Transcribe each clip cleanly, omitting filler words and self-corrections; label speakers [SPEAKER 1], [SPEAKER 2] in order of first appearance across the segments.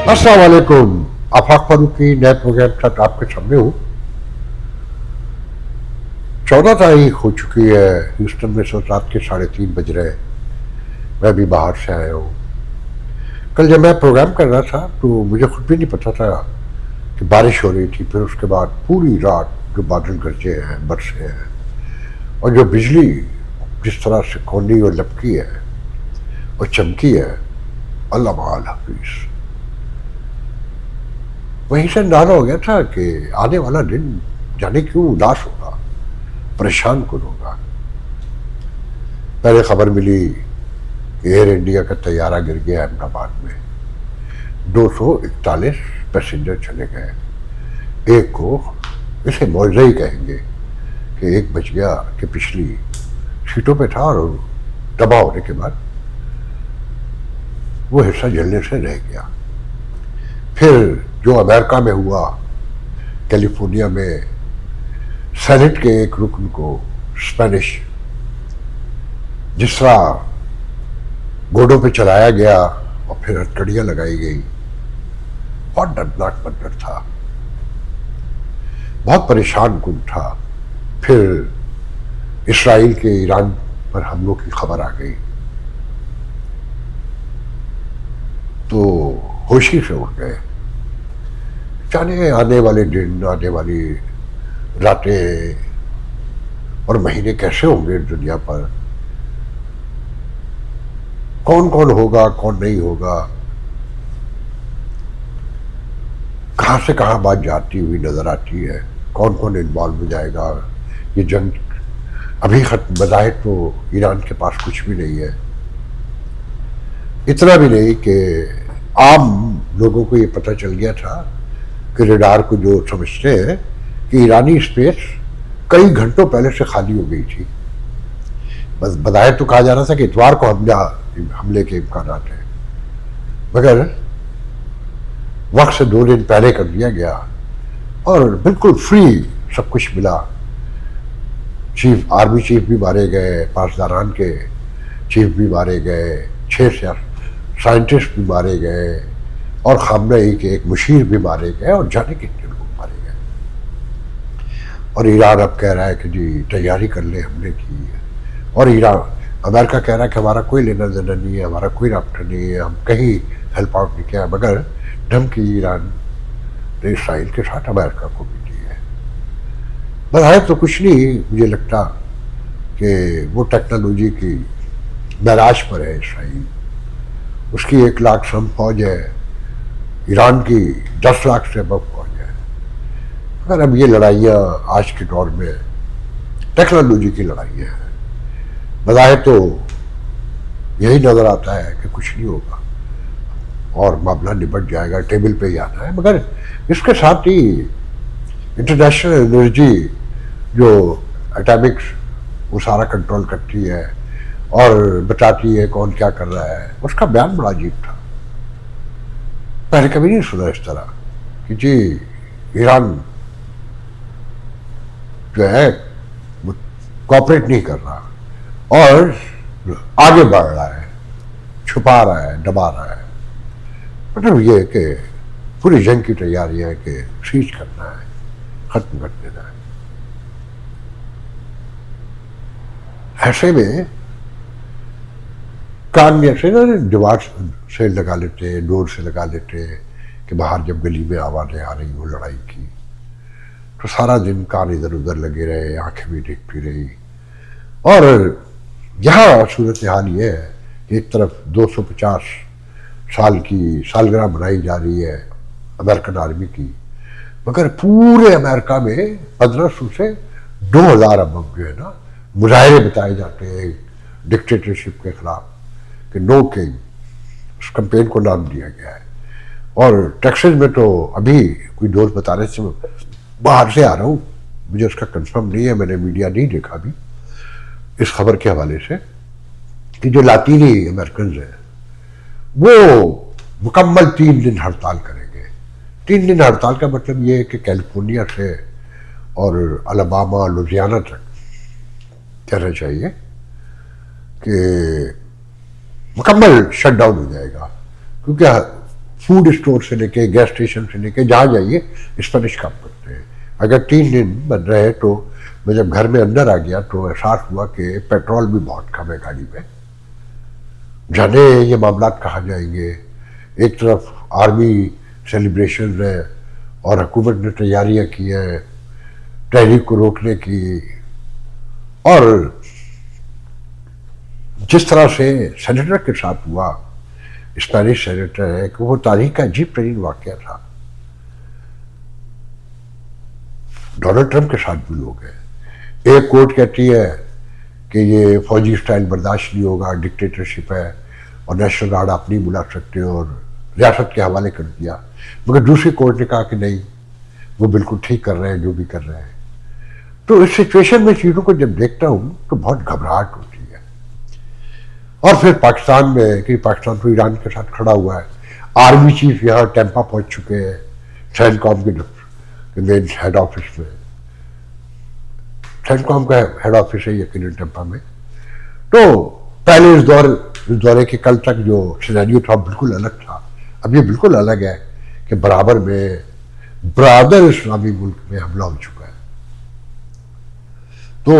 [SPEAKER 1] अस्सलाम वालेकुम। आफाक फारूकी नए प्रोग्राम के साथ आपके सामने हूँ। 14 तारीख हो चुकी है, ह्यूस्टन में रात के 3:30 बज रहे हैं। मैं भी बाहर से आया हूँ। कल जब मैं प्रोग्राम कर रहा था तो मुझे खुद भी नहीं पता था कि बारिश हो रही थी। फिर उसके बाद पूरी रात जो बादल गरजे हैं, बरसे हैं, और जो बिजली जिस तरह से कौंधी और लपकी है और चमकी है, अल्लाह माल हाफिज। वहीं से अंदाजा हो गया था कि आने वाला दिन जाने क्यों उदास होगा, परेशान कौन होगा। पहले खबर मिली कि एयर इंडिया का तैयारा गिर गया अहमदाबाद में। 241 पैसेंजर चले गए। एक को इसे मौजज़ा ही कहेंगे कि एक बच गया कि पिछली सीटों पे था और दबा होने के बाद वो हिस्सा जलने से रह गया। फिर जो अमेरिका में हुआ, कैलिफोर्निया में सेनेट के एक रुकन को स्पेनिश जिस तरह घोड़ों पे चलाया गया और फिर हथकड़ियाँ लगाई गई, बहुत दर्दनाक मंजर था, बहुत परेशान कुन था। फिर इसराइल के ईरान पर हमलों की खबर आ गई तो होशी से उठ गए। जाने आने वाले दिन, आने वाली रातें और महीने कैसे होंगे दुनिया पर, कौन कौन होगा, कौन नहीं होगा, कहाँ से कहाँ बात जाती हुई नजर आती है, कौन कौन इन्वॉल्व हो जाएगा। ये जंग अभी खत्म, बजाय तो ईरान के पास कुछ भी नहीं है। इतना भी नहीं कि आम लोगों को ये पता चल गया था कि रडार को जो समझते हैं कि ईरानी स्पेस कई घंटों पहले से खाली हो गई थी। बस बजाय तो कहा जा रहा था कि इतवार को हमले के इम्कान हैं, मगर वक्त से 2 दिन पहले कर दिया गया और बिल्कुल फ्री सब कुछ मिला। आर्मी चीफ भी मारे गए, पासदारान के चीफ भी मारे गए, 6 साइंटिस्ट भी मारे गए, और खामनेई के एक मुशीर भी मारे गए, और जाने कितने लोग मारे गए। और ईरान अब कह रहा है कि जी तैयारी कर ले हमले की, और अमेरिका कह रहा है कि हमारा कोई लेना देना नहीं है, हमारा कोई राब्ता नहीं है, हम कहीं हेल्प आउट नहीं किया। मगर धमकी ईरान ने इसराइल के साथ अमेरिका को भी दी है। बस तो कुछ नहीं, मुझे लगता कि वो टेक्नोलॉजी की मैराज पर है इसराइल। उसकी 1 लाख सम फौज है, ईरान की 10 लाख से अब फौज है। मगर अब ये लड़ाइयाँ आज के दौर में टेक्नोलॉजी की लड़ाइयाँ हैं। बजाय तो यही नजर आता है कि कुछ नहीं होगा और मामला निपट जाएगा, टेबल पे ही आना है। मगर इसके साथ ही इंटरनेशनल एनर्जी जो एटॉमिक्स वो सारा कंट्रोल करती है और बताती है कौन क्या कर रहा है, उसका बयान बड़ा अजीब था। पहले कभी नहीं सुना इस तरह कि जी ईरान जो है कोऑपरेट नहीं कर रहा और आगे बढ़ रहा है, छुपा रहा है, दबा रहा है। मतलब ये कि पूरी जंग की तैयारी है कि सीज करना है, खत्म कर देना है। ऐसे में कान में ऐसे ना दीवार से लगा लेते, डोर से लगा लेते कि बाहर जब गली में आवाज़ें आ रही हो लड़ाई की, तो सारा दिन कान इधर उधर लगे रहे, आंखें भी देखती रही। और यहाँ सूरत हाल ये है कि एक तरफ 250 साल की सालगिरह मनाई जा रही है अमेरिकन आर्मी की, मगर पूरे अमेरिका में 1500 से 2000 अब जो है ना मुजाहरे बताए जाते हैं डिक्टेटरशिप के खिलाफ कि नो किंग, उस कैंपेन को नाम दिया गया है। और टेक्सास में तो अभी कोई दोस्त बता रहे थे, बाहर से आ रहा हूँ, मुझे उसका कंफर्म नहीं है, मैंने मीडिया नहीं देखा अभी इस खबर के हवाले से, कि जो लातीनी अमेरिकन हैं वो मुकम्मल 3 दिन हड़ताल करेंगे। 3 दिन हड़ताल का मतलब ये है कि कैलिफोर्निया से और अलाबामा, लुजियाना तक कहना चाहिए कि मुकम्मल शटडाउन हो जाएगा, क्योंकि फूड स्टोर से लेके गैस स्टेशन से लेके जहाँ जाइए स्पेनिश काम करते हैं। अगर 3 दिन बन रहे तो मैं जब घर में अंदर आ गया तो एहसास हुआ कि पेट्रोल भी बहुत कम है गाड़ी में। जाने ये मामला कहाँ जाएंगे। एक तरफ आर्मी सेलिब्रेशन है और हुकूमत ने तैयारियां की हैं तहरीक को रोकने की, और जिस तरह से सेनेटर के साथ हुआ, स्पेनिश सेनेटर है, कि वो तारीख का अजीब तरीन वाकया था। डोनाल्ड ट्रंप के साथ भी लोग हैं। एक कोर्ट कहती है कि ये फौजी स्टाइल बर्दाश्त नहीं होगा, डिक्टेटरशिप है और नेशनल गार्ड आप नहीं बुला सकते, और रियासत के हवाले कर दिया। मगर दूसरी कोर्ट ने कहा कि नहीं, वो बिल्कुल ठीक कर रहे हैं जो भी कर रहे हैं। तो इस सिचुएशन में चीज़ों को जब देखता हूँ तो बहुत घबराहट होती है। और फिर पाकिस्तान में, कि पाकिस्तान तो ईरान के साथ खड़ा हुआ है, आर्मी चीफ यहाँ टेम्पा पहुँच चुके हैं, सैनकॉम के मेन हेड ऑफिस में। सैनकॉम का हेड ऑफिस है यकीनन टेम्पा में। तो पहले इस दौरे के कल तक जो सिनेरियो था बिल्कुल अलग था। अब ये बिल्कुल अलग है कि बराबर में बराबर इस्लामी मुल्क में हमला हो चुका है। तो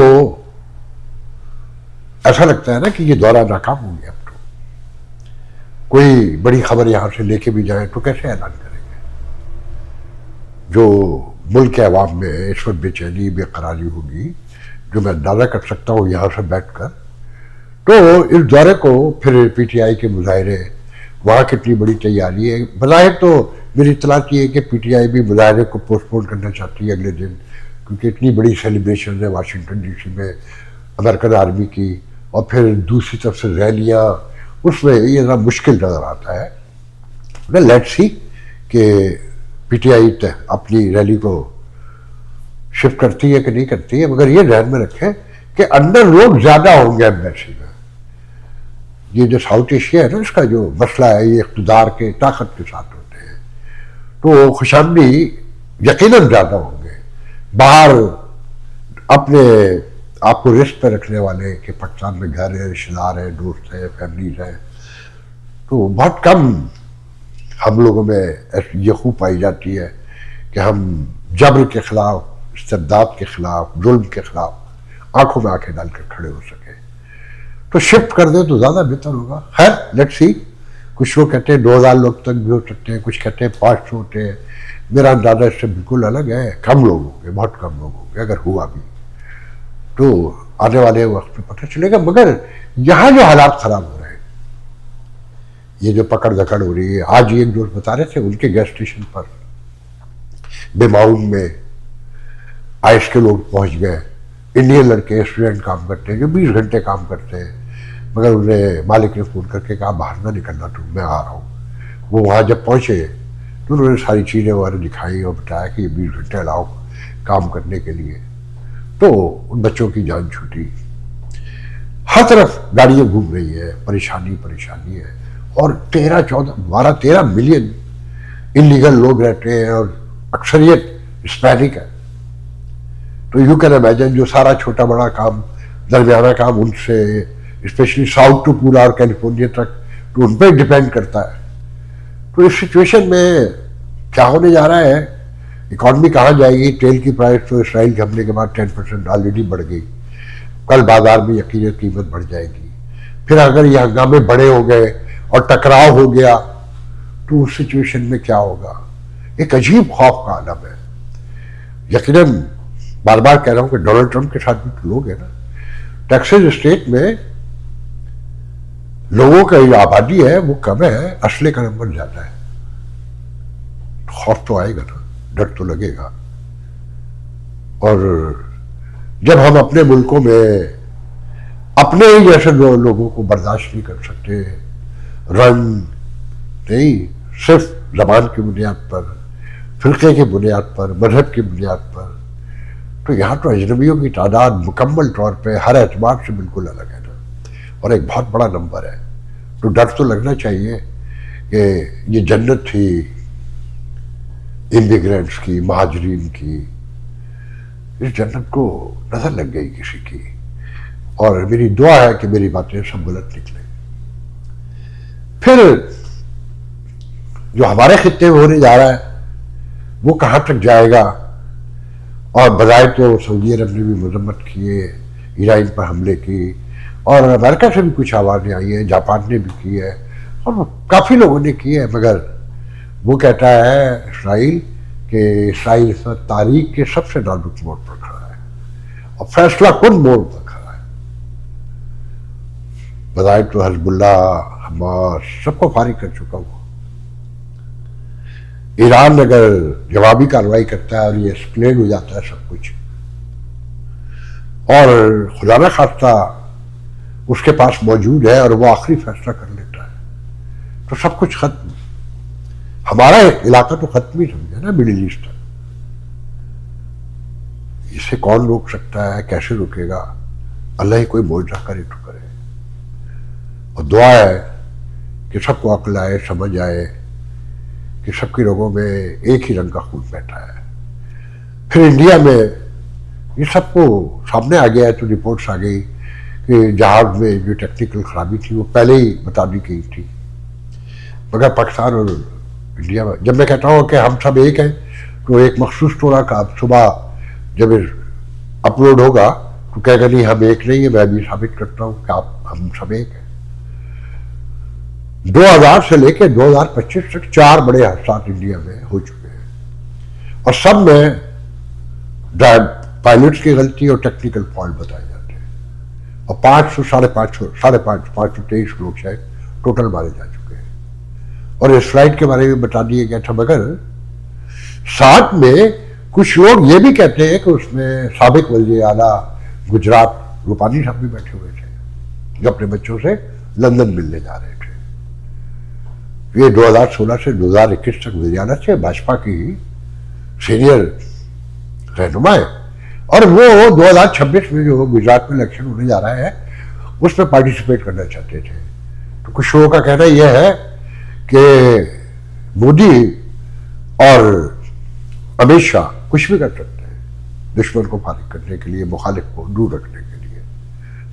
[SPEAKER 1] ऐसा लगता है ना कि ये दौरा नाकाम हो गया। अब तो कोई बड़ी खबर यहां से लेके भी जाए तो कैसे ऐलान करेंगे। जो मुल्क के अवाम में इस वक्त बेचैनी बेकरारी होगी, जो मैं अंदाजा कर सकता हूँ यहाँ से बैठकर। तो इस दौरे को फिर पीटीआई के मुजाहरे, वहाँ कितनी बड़ी तैयारी है। बज़ाहिर तो मेरी इत्तलात ये है कि पीटीआई भी मुजाहरे को पोस्टपोन करना चाहती है अगले दिन, क्योंकि इतनी बड़ी सेलिब्रेशन है वाशिंगटन डीसी में अमेरिकन आर्मी की, और फिर दूसरी तरफ से रैलियाँ, उसमें ये ज़रा मुश्किल नज़र आता है। लेट्स सी कि पीटीआई अपनी रैली को शिफ्ट करती है कि नहीं करती है। मगर ये ध्यान में रखें कि अंदर लोग ज़्यादा होंगे एम्बेसी में। ये जो साउथ एशिया है ना, इसका जो मसला है, ये इक़्तिदार के ताकत के साथ होते हैं, तो खुशामदी यकीनन ज़्यादा होंगे। बाहर अपने आपको रिस्क पे रखने वाले कि पाकिस्तान में घर है, रिश्तेदार है, दोस्त है, फैमिलीज है, तो बहुत कम हम लोगों में ये खूब पाई जाती है कि हम जबर के खिलाफ, इस्तिबदाद के खिलाफ, जुल्म के खिलाफ आंखों में आंखें डालकर खड़े हो सके। तो शिफ्ट कर दे तो ज़्यादा बेहतर होगा। खैर लेट्स सी। कुछ लोग कहते हैं 2000 लोग तक भी हो सकते हैं, कुछ कहते हैं 500 होते हैं। मेरा अंदाजा इससे बिल्कुल अलग है। कम लोग होंगे, बहुत कम लोग होंगे, अगर हुआ भी तो आने वाले वक्त में पता चलेगा। मगर यहाँ जो हालात ख़राब हो रहे हैं, ये जो पकड़ दकड़ हो रही है, आज एक दोस्त बता रहे थे उनके गैस स्टेशन पर बेमाउन में आइस के लोग पहुँच गए। इंडियन लड़के स्टूडेंट काम करते हैं जो 20 घंटे काम करते हैं, मगर उन्हें मालिक ने फ़ोन करके कहा बाहर ना निकलना तुम, मैं आ रहा हूँ। वो वहाँ जब पहुँचे तो उन्होंने सारी चीज़ें वगैरह दिखाई और बताया कि ये 20 घंटे अलाउ काम करने के लिए। तो उन बच्चों की जान छूटी। हर तरफ गाड़ियाँ घूम रही है, परेशानी परेशानी है। और 13 मिलियन इलीगल लोग रहते हैं और अक्सरियत हिस्पैनिक है। तो यू कैन इमेजिन जो सारा छोटा बड़ा काम, दरमियाना काम उनसे, स्पेशली साउथ टू पूरा और कैलिफोर्निया तक, तो उन पर डिपेंड करता है। तो इस सिचुएशन में क्या होने जा रहा है, इकॉनमी कहाँ जाएगी। तेल की प्राइस तो इसराइल के हमले के बाद 10% ऑलरेडी बढ़ गई। कल बाजार में यकीनन कीमत बढ़ जाएगी। फिर अगर ये हंगामे बड़े हो गए और टकराव हो गया तो उस सिचुएशन में क्या होगा। एक अजीब खौफ का आलम है। यकीनन बार बार कह रहा हूं कि डोनाल्ड ट्रंप के साथ भी तो लोग हैं ना। टेक्सास स्टेट में लोगों का जो आबादी है वो कम है, असले का नंबर ज्यादा है। खौफ तो आएगा ना, डर तो लगेगा। और जब हम अपने मुल्कों में अपने ही जैसे लोगों को बर्दाश्त नहीं कर सकते, रंग नहीं, सिर्फ जबान की बुनियाद पर, फिरके की बुनियाद पर, मजहब की बुनियाद पर, तो यहाँ तो अजनबियों की तादाद मुकम्मल तौर पे हर एतबार से बिल्कुल अलग है ना, और एक बहुत बड़ा नंबर है। तो डर तो लगना चाहिए कि ये जन्नत थी इमिग्रेंट्स की, महाजरीन की, इस जन्नत को नजर लग गई किसी की। और मेरी दुआ है कि मेरी बातें सब गलत निकले। फिर جو ہمارے خطے میں ہونے جا رہا ہے وہ کہاں تک جائے گا. اور بظاہر تو سعودی عرب نے بھی مذمت کی ہے، ایران پر حملے کی، اور امریکہ سے بھی کچھ آوازیں آئی ہیں، جاپان نے بھی کی ہے، اور کافی لوگوں نے کی ہے. مگر وہ کہتا ہے اسرائیل کہ اسرائیل اس وقت تاریخ کے سب سے نازک موڑ پر کھڑا ہے اور فیصلہ کن موڑ پر کھڑا ہے. بظاہر تو حزب اللہ، حماس سب کو فارغ کر چکا ہوا. ایران اگر جوابی کارروائی کرتا ہے اور یہ ایسکلیٹ ہو جاتا ہے سب کچھ، اور خدا نہ خواستہ اس کے پاس موجود ہے اور وہ آخری فیصلہ کر لیتا ہے، تو سب کچھ ختم. ہمارا علاقہ تو ختم ہی سمجھا نا، مڈل ایسٹ. اسے کون روک سکتا ہے، کیسے روکے گا؟ اللہ ہی کوئی معجزہ کرے تو کرے. اور دعا ہے کہ سب کو عقل آئے، سمجھ آئے کہ سب کے لوگوں میں ایک ہی رنگ کا خون بیٹھا ہے. پھر انڈیا میں یہ سب کو سامنے آ گیا ہے، تو رپورٹس آ گئی کہ جہاز میں جو ٹیکنیکل خرابی تھی وہ پہلے ہی بتا دی گئی تھی. مگر پاکستان اور انڈیا میں جب میں کہتا ہوں کہ ہم سب ایک ہیں، تو ایک مخصوص ٹولہ کا اب صبح جب اپلوڈ ہوگا تو کہے گا نہیں ہم ایک نہیں ہیں. میں بھی ثابت کرتا ہوں کہ ہم سب ایک ہیں. 2000 سے لے کے 2025 تک 4 بڑے حادثات انڈیا میں ہو چکے ہیں، اور سب میں پائلٹس کی غلطی اور ٹیکنیکل فالٹ بتائے جاتے ہیں. اور 523 لوگ شاید ٹوٹل مارے جا چکے ہیں. اور اس فلائٹ کے بارے میں بتا دیا گیا تھا. مگر ساتھ میں کچھ لوگ یہ بھی کہتے ہیں کہ اس میں سابق وزیر اعلیٰ گجرات روپانی صاحب بھی بیٹھے ہوئے تھے جو اپنے بچوں سے لندن ملنے جا رہے تھے. یہ 2016 سے 2021 تک وزیر اعلیٰ سے بھاجپا کی سینئر رہنما ہے، اور وہ 2026 میں جو گجرات میں الیکشن ہونے جا رہا ہے اس میں پارٹیسپیٹ کرنا چاہتے تھے. تو کچھ لوگوں کا کہنا یہ ہے کہ مودی اور امت شاہ کچھ بھی کر سکتے ہیں دشمن کو فارغ کرنے کے لیے، مخالف کو دور رکھنے کے لیے.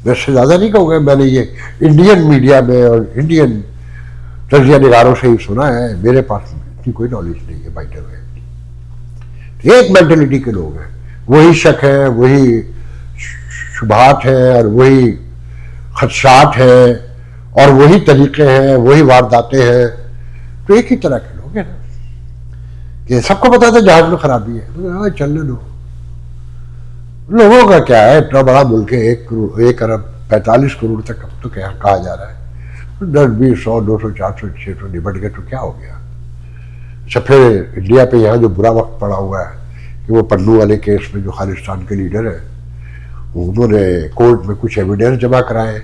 [SPEAKER 1] میں اس سے زیادہ نہیں کہوں گا. میں نے یہ انڈین میڈیا میں اور انڈین تجزیہ نگاروں سے ہی سنا ہے. میرے پاس اتنی کوئی نالج نہیں ہے. بائی دا وے ایک مینٹلٹی کے لوگ ہیں، وہی شک ہے، وہی شبہات ہیں، اور وہی خدشات ہیں، اور وہی طریقے ہیں، وہی وارداتیں ہیں. تو ایک ہی طرح کے لوگ ہیں نا، کہ سب کو پتا تھا جہاز میں خرابی ہے، چلنے دو. لوگوں کا کیا ہے، اتنا بڑا ملک ہے، 1 ارب 45 کروڑ تک اب تو کہا جا رہا ہے. 10 20 100 200 400 600 نبٹ گئے تو کیا ہو گیا. اچھا پھر انڈیا پہ یہاں جو برا وقت پڑا ہوا ہے کہ وہ پنو والے کیس میں جو خالصتان کے لیڈر ہیں انہوں نے کورٹ میں کچھ ایویڈنس جمع کرائے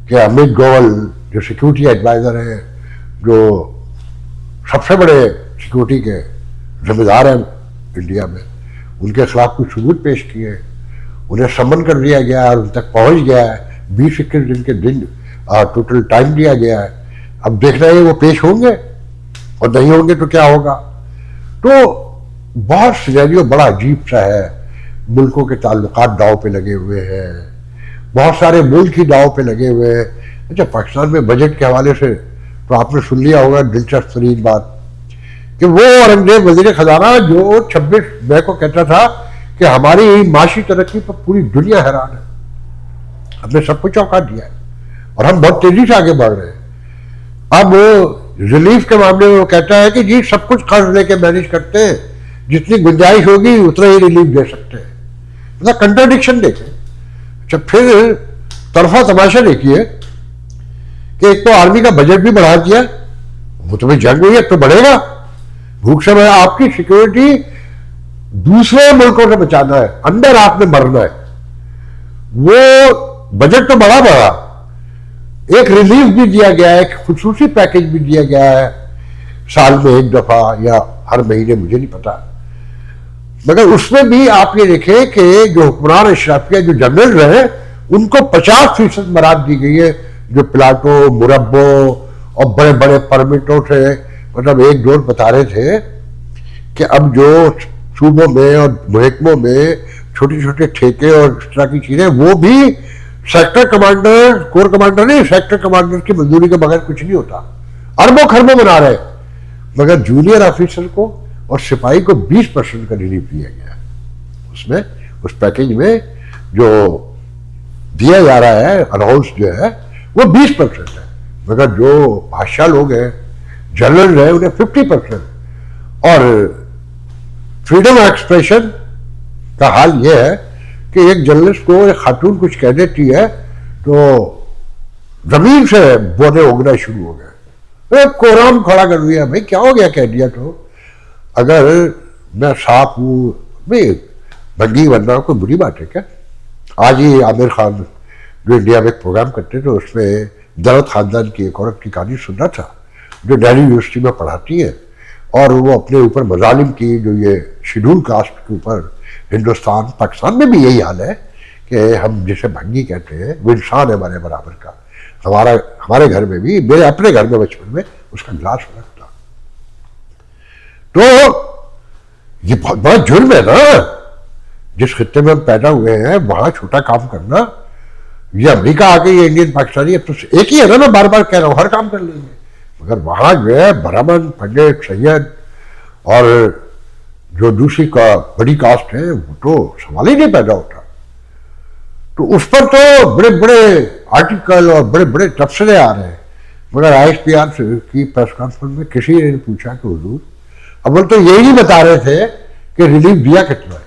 [SPEAKER 1] کہ امت گوول جو سیکیورٹی ایڈوائزر ہیں، جو سب سے بڑے سیکیورٹی کے ذمہ دار ہیں انڈیا میں، ان کے خلاف کچھ ثبوت پیش کیے. انہیں سمن کر دیا گیا اور ان تک پہنچ گیا ہے. 20-21 دن کے ٹوٹل ٹائم دیا گیا ہے. اب دیکھنا ہے وہ پیش ہوں گے، اور نہیں ہوں گے تو کیا ہوگا. تو بہت سینیریو بڑا عجیب سا ہے. ملکوں کے تعلقات داؤ پہ لگے ہوئے ہیں، بہت سارے ملک ہی داؤ پہ لگے ہوئے ہیں. اچھا پاکستان میں بجٹ کے حوالے سے تو آپ نے سن لیا ہوگا دلچسپ ترین بات کہ وہ اورنگزیب وزیر خزانہ جو 26 مئی کو کہتا تھا کہ ہماری معاشی ترقی پر پوری دنیا حیران ہے، ہم نے سب کو چونکا دیا ہے اور ہم بہت تیزی سے آگے بڑھ رہے ہیں. اب ریلیف کے معاملے میں وہ کہتا ہے کہ جی سب کچھ قرض لے کے مینیج کرتے ہیں، جتنی گنجائش ہوگی اتنا ہی ریلیف دے سکتے ہیں. مطلب کنٹراڈکشن دیکھیں. اچھا پھر طرفہ تماشا دیکھیے کہ ایک تو آرمی کا بجٹ بھی بڑھا دیا، وہ تو جنگ ہوئی ہے تو بڑھے گا. بھوک سے میں آپ کی سیکیورٹی دوسرے ملکوں سے بچانا ہے، اندر آپ نے مرنا ہے. وہ بجٹ تو بڑا ایک ریلیف بھی دیا گیا ہے، ایک خصوصی پیکج بھی دیا گیا ہے سال میں 1 دفعہ یا ہر مہینے، مجھے نہیں پتا. مگر اس میں بھی آپ یہ دیکھیں کہ جو حکمران اشرافیہ جو جنرل رہے ان کو 50% مراد دی گئی ہے، جو پلاٹوں، مربوں اور بڑے بڑے پرمٹوں سے. مطلب ایک دور بتا رہے تھے کہ اب جو صوبوں میں اور محکموں میں چھوٹے چھوٹے ٹھیکے اور اس طرح کی چیزیں، وہ بھی سیکٹر کور کمانڈر نہیں، سیکٹر کمانڈر کی منظوری کے بغیر کچھ نہیں ہوتا. اربوں خربوں بنا رہے. मगर जूनियर ऑफिसर को और सिपाही को 20% का रिलीफ दिया गया उसमें, उस पैकेज में जो दिया जा रहा है अनाउंस जो है वो 20% है, मगर जो बादशाह लोग हैं, जनरल है, उन्हें 50%। और फ्रीडम ऑफ एक्सप्रेशन का हाल ये है कि एक जर्नलिस्ट को एक खातून कुछ कह देती है तो जमीन से बोने उगना शुरू हो गए, कोराम खड़ा कर दिया, भाई क्या हो गया कह दिया तो, अगर मैं साफ हूं भाई बंगी बनना कोई बुरी बात है क्या? आज ही आमिर खान जो इंडिया में एक प्रोग्राम करते थे उसमें दौलत खानदान की एक औरत की कहानी सुनना था जो दिल्ली यूनिवर्सिटी में पढ़ाती है, और वो अपने ऊपर मजालिम की जो ये शेड्यूल कास्ट के ऊपर, हिंदुस्तान पाकिस्तान में भी यही हाल है कि हम जिसे भंगी कहते हैं वो इंसान है हमारे बराबर का। हमारे घर में भी, मेरे अपने घर में बचपन में उसका गिलास अलग था। तो ये बहुत बड़ा जुर्म है ना, जिस खित्ते में हम पैदा हुए हैं वहां छोटा काम करना। ये अमेरिका आके ये इंडियन पाकिस्तानी अब तो एक ही है ना, मैं बार बार कह रहा हूं, हर काम कर लेंगे, मगर वहां जो है ब्राह्मण, पंडित, सैयद और जो दूसरी का बड़ी कास्ट है वो तो सवाल ही नहीं पैदा होता। तो उस पर तो बड़े बड़े आर्टिकल और बड़े बड़े तबसरे आ रहे हैं, मगर ISPR की प्रेस कॉन्फ्रेंस में किसी ने पूछा कि हुजूर, अव्वल तो यही नहीं बता रहे थे कि रिलीफ दिया कितना है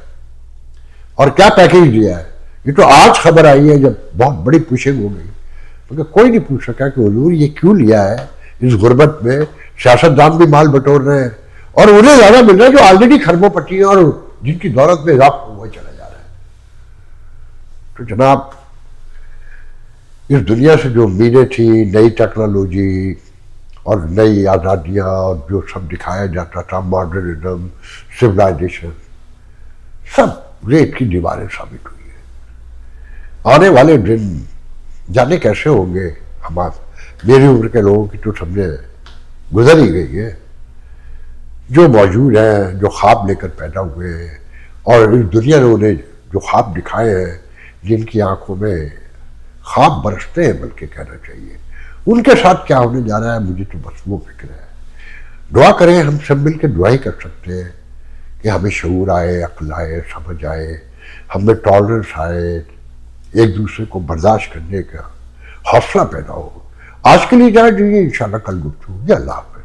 [SPEAKER 1] और क्या पैकेज दिया है। ये तो आज खबर आई है जब बहुत बड़ी पुशिंग हो गई, मगर कोई नहीं पूछ सका कि हुजूर ये क्यों लिया है। इस गुर्बत में सियासतदान भी माल बटोर रहे हैं और उन्हें ज्यादा मिल रहा है जो ऑलरेडी खरबोपति है और जिनकी दौलत में इजाफा हुआ चला जा रहा है। तो जनाब, इस दुनिया से जो उम्मीदें थी, नई टेक्नोलॉजी और नई आज़ादियाँ और जो सब दिखाया जाता था, मॉडर्निज्म, सिविलाइजेशन, सब रेत की दीवारें साबित हुई है। आने वाले दिन जाने कैसे होंगे, मेरी उम्र के लोगों की तो समझे गुजर ही गई है। जो मौजूद हैं, जो ख्वाब लेकर पैदा हुए हैं और इस दुनिया ने उन्हें जो ख्वाब दिखाए हैं, जिनकी आंखों में ख्वाब बरसते हैं बल्कि कहना चाहिए, उनके साथ क्या होने जा रहा है मुझे तो बस वो फिक्र है। दुआ करें, हम सब मिल के दुआ ही कर सकते हैं कि हमें शऊर आए, अक्ल आए, समझ आए, हमें टॉलरेंस आए, एक दूसरे को बर्दाश्त करने का हौसला पैदा हो। आज के लिए जाए, इंशाल्लाह कल गुफ्तगू होगी। अल्लाह हाफ़िज़।